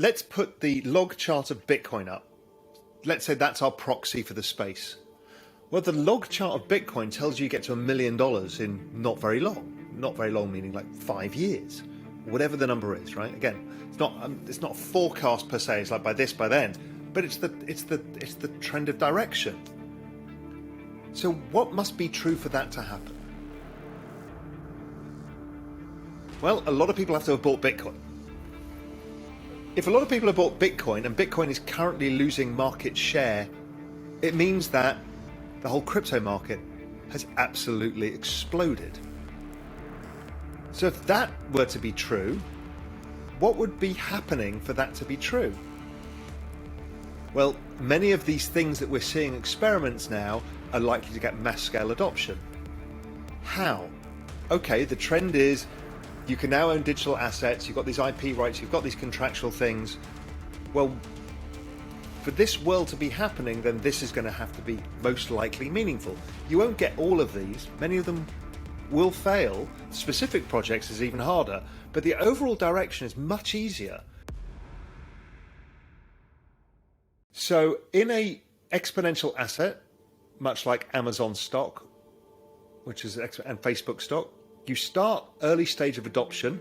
let's put the log chart of Bitcoin up. Let's say that's our proxy for the space. Well, the log chart of Bitcoin tells you get to $1 million in not very long. Not very long meaning like 5 years, whatever the number is, right? Again, it's not a forecast per se. It's like by this, by then, but it's the trend of direction. So what must be true for that to happen? Well, a lot of people have to have bought Bitcoin. If a lot of people have bought Bitcoin and Bitcoin is currently losing market share, it means that the whole crypto market has absolutely exploded. So if that were to be true, what would be happening for that to be true? Well, many of these things that we're seeing experiments now are likely to get mass scale adoption. How? Okay, the trend is you can now own digital assets, you've got these IP rights, you've got these contractual things. Well, for this world to be happening, then this is going to have to be most likely meaningful. You won't get all of these. Many of them will fail. Specific projects is even harder, but the overall direction is much easier. So in a exponential asset, much like Amazon stock, which is and Facebook stock, you start early stage of adoption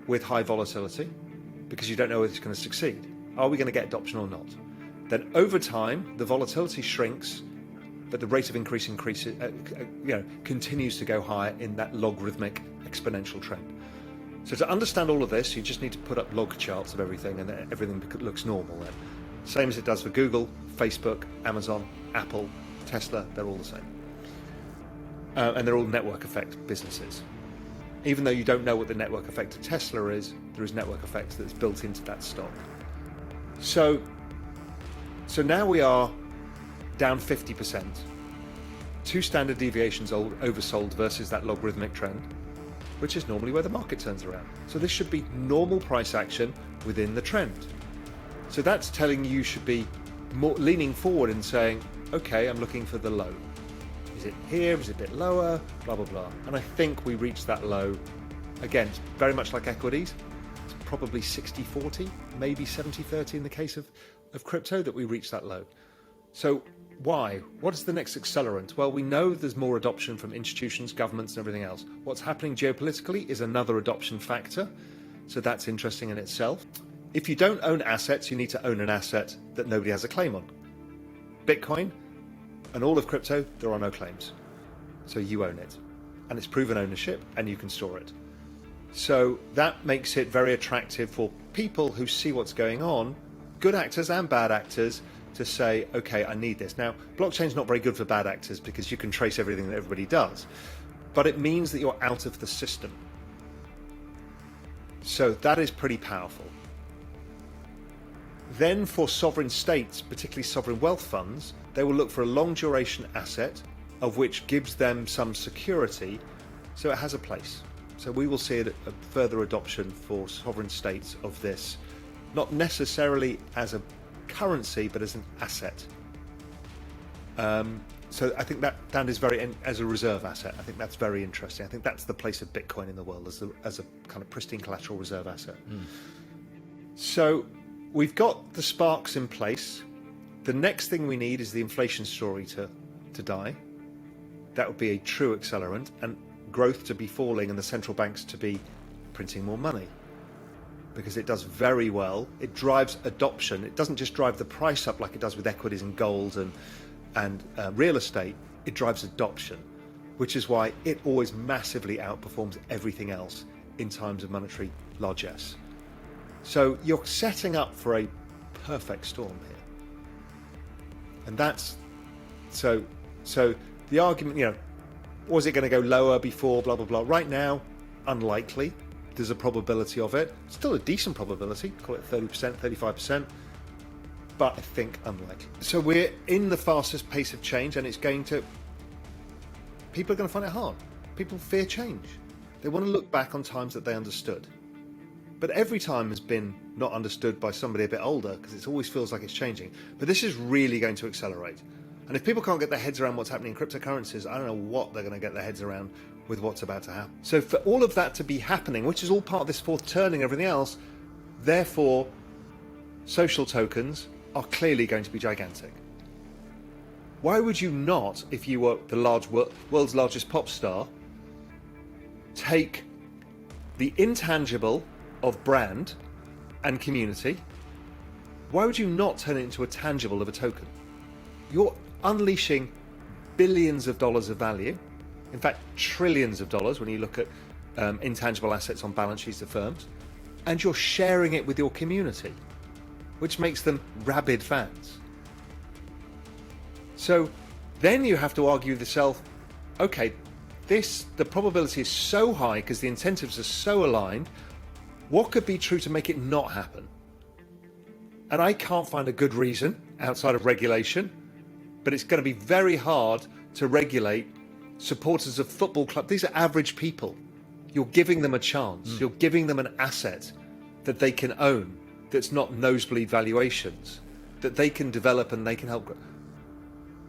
with high volatility because you don't know if it's going to succeed. Are we going to get adoption or not? Then over time, the volatility shrinks, but the rate of increase continues to go higher in that logarithmic exponential trend. So to understand all of this, you just need to put up log charts of everything, and everything looks normal then. Same as it does for Google, Facebook, Amazon, Apple, Tesla, they're all the same. And they're all network effect businesses. Even though you don't know what the network effect of Tesla is, there is network effect that's built into that stock. So now we are down 50%. 2 standard deviations oversold versus that logarithmic trend, which is normally where the market turns around. So this should be normal price action within the trend. So that's telling you should be more leaning forward and saying, okay, I'm looking for the low. Is it here? Is it a bit lower? Blah, blah, blah. And I think we reached that low. Again, it's very much like equities. It's probably 60-40, maybe 70-30 in the case of crypto that we reached that low. So why? What is the next accelerant? Well, we know there's more adoption from institutions, governments, and everything else. What's happening geopolitically is another adoption factor. So that's interesting in itself. If you don't own assets, you need to own an asset that nobody has a claim on. Bitcoin and all of crypto, there are no claims. So you own it. And it's proven ownership, and you can store it. So that makes it very attractive for people who see what's going on, good actors and bad actors, to say, okay, I need this. Now, blockchain's not very good for bad actors because you can trace everything that everybody does, but it means that you're out of the system. So that is pretty powerful. Then for sovereign states, particularly sovereign wealth funds, they will look for a long duration asset of which gives them some security, so it has a place. So we will see a further adoption for sovereign states of this, not necessarily as a currency, but as an asset. So I think that is as a reserve asset. I think that's very interesting. I think that's the place of Bitcoin in the world as a kind of pristine collateral reserve asset. So we've got the sparks in place. The next thing we need is the inflation story to die. That would be a true accelerant, and growth to be falling and the central banks to be printing more money, because it does very well. It drives adoption. It doesn't just drive the price up like it does with equities and gold and real estate. It drives adoption, which is why it always massively outperforms everything else in times of monetary largesse. So you're setting up for a perfect storm here. And that's so the argument, was it going to go lower before, blah, blah, blah. Right now, unlikely. There's a probability of it. Still a decent probability, call it 30%, 35%, but I think unlikely. So we're in the fastest pace of change, and people are going to find it hard. People fear change. They want to look back on times that they understood. But every time has been not understood by somebody a bit older, because it always feels like it's changing. But this is really going to accelerate. And if people can't get their heads around what's happening in cryptocurrencies, I don't know what they're going to get their heads around with what's about to happen. So for all of that to be happening, which is all part of this fourth turning and everything else, therefore social tokens are clearly going to be gigantic. Why would you not, if you were the world's largest pop star, take the intangible of brand and community? Why would you not turn it into a tangible of a token? You're unleashing billions of dollars of value, in fact trillions of dollars when you look at intangible assets on balance sheets of firms, and you're sharing it with your community, which makes them rabid fans. So then you have to argue with yourself, okay, the probability is so high because the incentives are so aligned, what could be true to make it not happen? And I can't find a good reason outside of regulation, but it's going to be very hard to regulate supporters of football clubs. These are average people. You're giving them a chance. You're giving them an asset that they can own, that's not nosebleed valuations, that they can develop and they can help grow.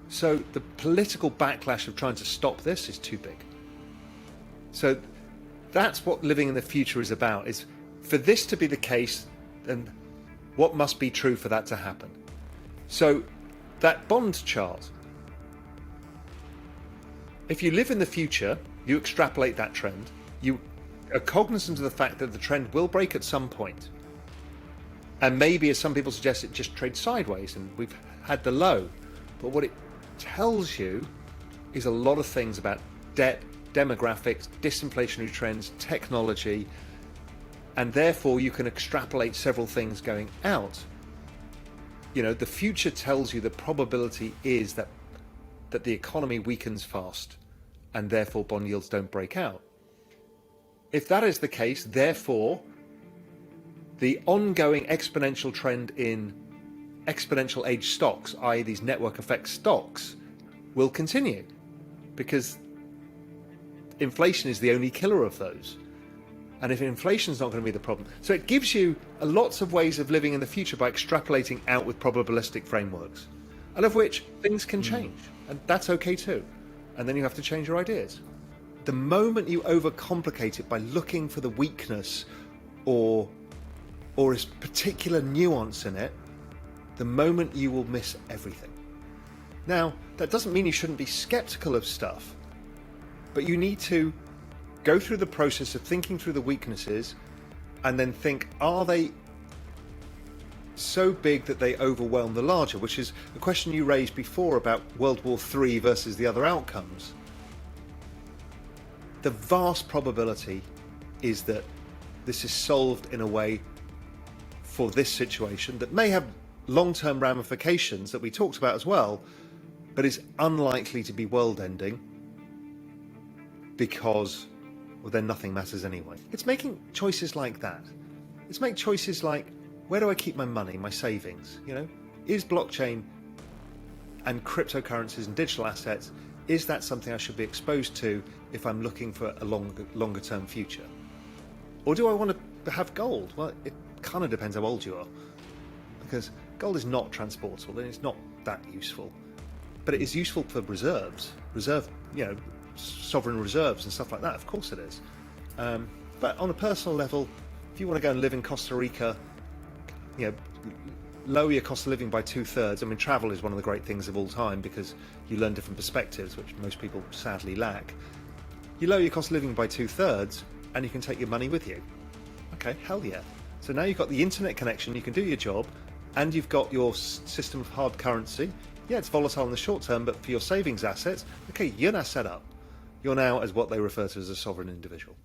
So the political backlash of trying to stop this is too big. So that's what living in the future is about, is for this to be the case, and what must be true for that to happen. So that bond chart, if you live in the future, you extrapolate that trend, you are cognizant of the fact that the trend will break at some point. And maybe, as some people suggest, it just trades sideways and we've had the low. But what it tells you is a lot of things about debt, demographics, disinflationary trends, technology, and therefore you can extrapolate several things going out. You know, the future tells you the probability is that the economy weakens fast and therefore bond yields don't break out. If that is the case, therefore the ongoing exponential trend in exponential age stocks, i.e. these network effect stocks, will continue, because inflation is the only killer of those. And if inflation is not going to be the problem, so it gives you lots of ways of living in the future by extrapolating out with probabilistic frameworks, and of which things can change, and that's okay too. And then you have to change your ideas. The moment you overcomplicate it by looking for the weakness or a particular nuance in it, the moment you will miss everything. Now, that doesn't mean you shouldn't be skeptical of stuff, but you need to go through the process of thinking through the weaknesses and then think, are they so big that they overwhelm the larger, which is a question you raised before about World War III versus the other outcomes. The vast probability is that this is solved in a way for this situation that may have long-term ramifications that we talked about as well, but is unlikely to be world-ending because, well, then nothing matters anyway. It's making choices like that. It's make choices like, where do I keep my money, my savings? You know, is blockchain and cryptocurrencies and digital assets, is that something I should be exposed to if I'm looking for a longer term future? Or do I want to have gold? Well, it kind of depends how old you are, because gold is not transportable and it's not that useful, but it is useful for sovereign reserves and stuff like that. Of course it is. But on a personal level, if you want to go and live in Costa Rica, you know, lower your cost of living by 2/3. I mean, travel is one of the great things of all time because you learn different perspectives, which most people sadly lack. You lower your cost of living by 2/3 and you can take your money with you. Okay, hell yeah. So now you've got the internet connection, you can do your job, and you've got your system of hard currency. Yeah, it's volatile in the short term, but for your savings assets, okay, you're now set up. You're now as what they refer to as a sovereign individual.